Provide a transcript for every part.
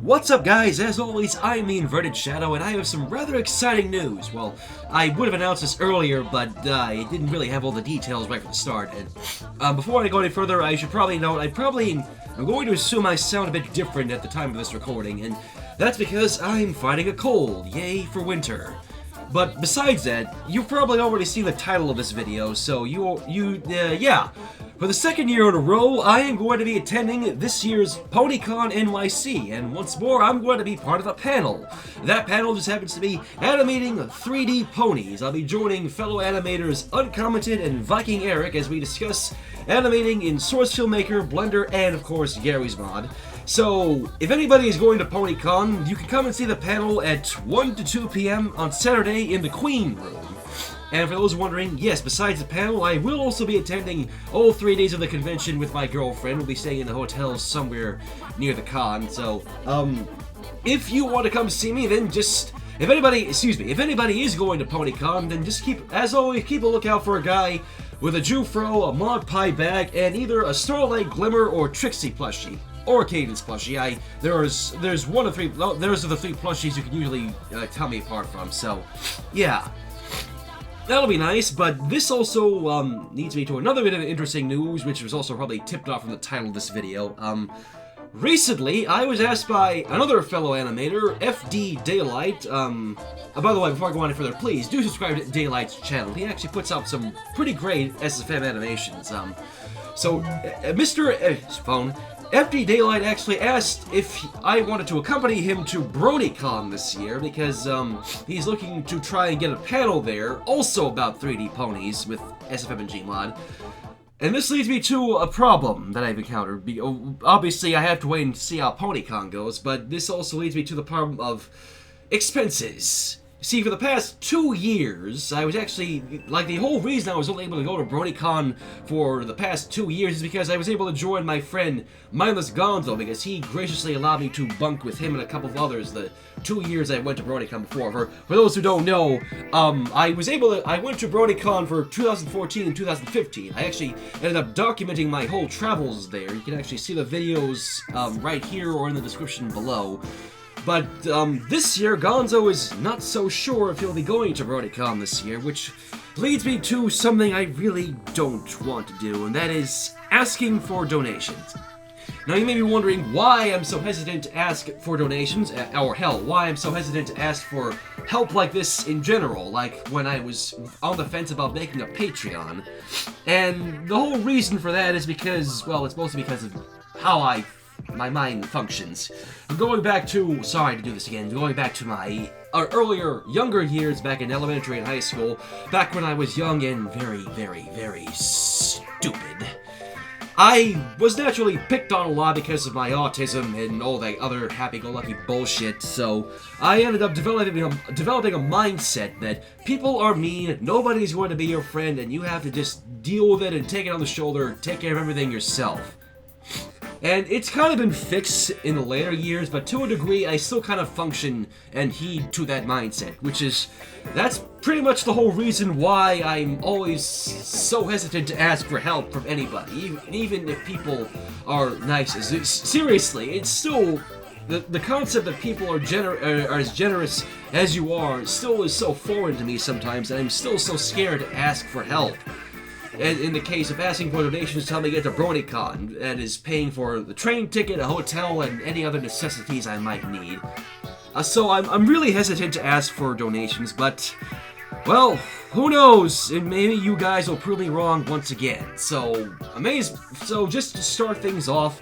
What's up, guys? As always, I'm TheInvertedShadow, and I have some rather exciting news. Well, I would have announced this earlier, but I didn't really have all the details right from the start. And before I go any further, I should probably note I'm going to assume I sound a bit different at the time of this recording, and that's because I'm fighting a cold. Yay for winter. But besides that, you've probably already seen the title of this video, so yeah. For the second year in a row, I am going to be attending this year's PonyCon NYC, and once more, I'm going to be part of a panel. That panel just happens to be animating 3D ponies. I'll be joining fellow animators Uncommented and Viking Eric as we discuss animating in Source Filmmaker, Blender, and of course, Gary's Mod. So, if anybody is going to PonyCon, you can come and see the panel at 1 to 2 p.m. on Saturday in the Queen Room. And for those wondering, yes, besides the panel, I will also be attending all 3 days of the convention with my girlfriend. We'll be staying in the hotel somewhere near the con, so, if you want to come see me, then just, if anybody is going to PonyCon, then just keep a lookout for a guy with a Jufro, a Mod Pie bag, and either a Starlight Glimmer or Trixie plushie. Or a Cadence plushie. There's one of three, those are the three plushies you can usually tell me apart from, so, yeah. That'll be nice, but this also leads me to another bit of interesting news, which was also probably tipped off from the title of this video. Recently, I was asked by another fellow animator, FD Daylight. By the way, before I go on any further, please do subscribe to Daylight's channel. He actually puts out some pretty great SFM animations. FD Daylight actually asked if I wanted to accompany him to BronyCon this year because he's looking to try and get a panel there, also about 3D ponies with SFM and Gmod. And this leads me to a problem that I've encountered. Obviously, I have to wait and see how PonyCon goes, but this also leads me to the problem of expenses. See, for the past 2 years, I was actually, the whole reason I was only able to go to BronyCon for the past 2 years is because I was able to join my friend Mindless Gonzo, because he graciously allowed me to bunk with him and a couple of others the 2 years I went to BronyCon before. For those who don't know, I went to BronyCon for 2014 and 2015. I actually ended up documenting my whole travels there. You can actually see the videos right here or in the description below. But this year, Gonzo is not so sure if he'll be going to BronyCon this year, which leads me to something I really don't want to do, and that is asking for donations. Now, you may be wondering why I'm so hesitant to ask for donations, or hell, why I'm so hesitant to ask for help like this in general, like when I was on the fence about making a Patreon. And the whole reason for that is because, well, it's mostly because of how my mind functions. Going back to my earlier, younger years back in elementary and high school, back when I was young and very, very, very stupid. I was naturally picked on a lot because of my autism and all that other happy-go-lucky bullshit, so I ended up developing a mindset that people are mean, nobody's going to be your friend, and you have to just deal with it and take it on the shoulder, take care of everything yourself. And it's kind of been fixed in the later years, but to a degree, I still kind of function and heed to that mindset, that's pretty much the whole reason why I'm always so hesitant to ask for help from anybody, even if people are nice. Seriously, it's still, the concept that people are as generous as you are still is so foreign to me sometimes, and I'm still so scared to ask for help. And in the case of asking for donations to help me get to BronyCon, that is paying for the train ticket, a hotel, and any other necessities I might need. So I'm really hesitant to ask for donations, but, well, who knows? And maybe you guys will prove me wrong once again. So just to start things off,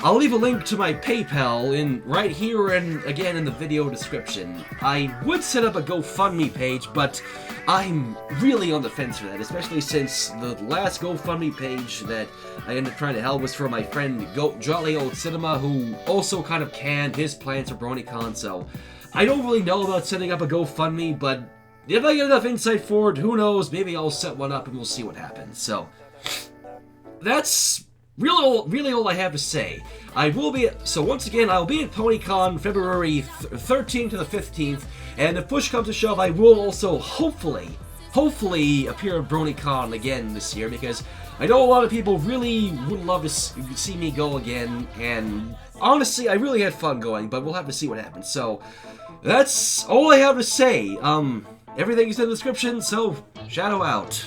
I'll leave a link to my PayPal right here and again in the video description. I would set up a GoFundMe page, but I'm really on the fence for that, especially since the last GoFundMe page that I ended up trying to help was for my friend Jolly Old Cinema, who also kind of canned his plans for BronyCon, so I don't really know about setting up a GoFundMe, but if I get enough insight for it, who knows, maybe I'll set one up and we'll see what happens. So, that's really all I have to say. Once again, I'll be at PonyCon February 13th to the 15th, and if push comes to shove, I will also hopefully appear at BronyCon again this year, because I know a lot of people really would love to see me go again, and honestly, I really had fun going, but we'll have to see what happens. So, that's all I have to say. Everything is in the description, so Shadow out.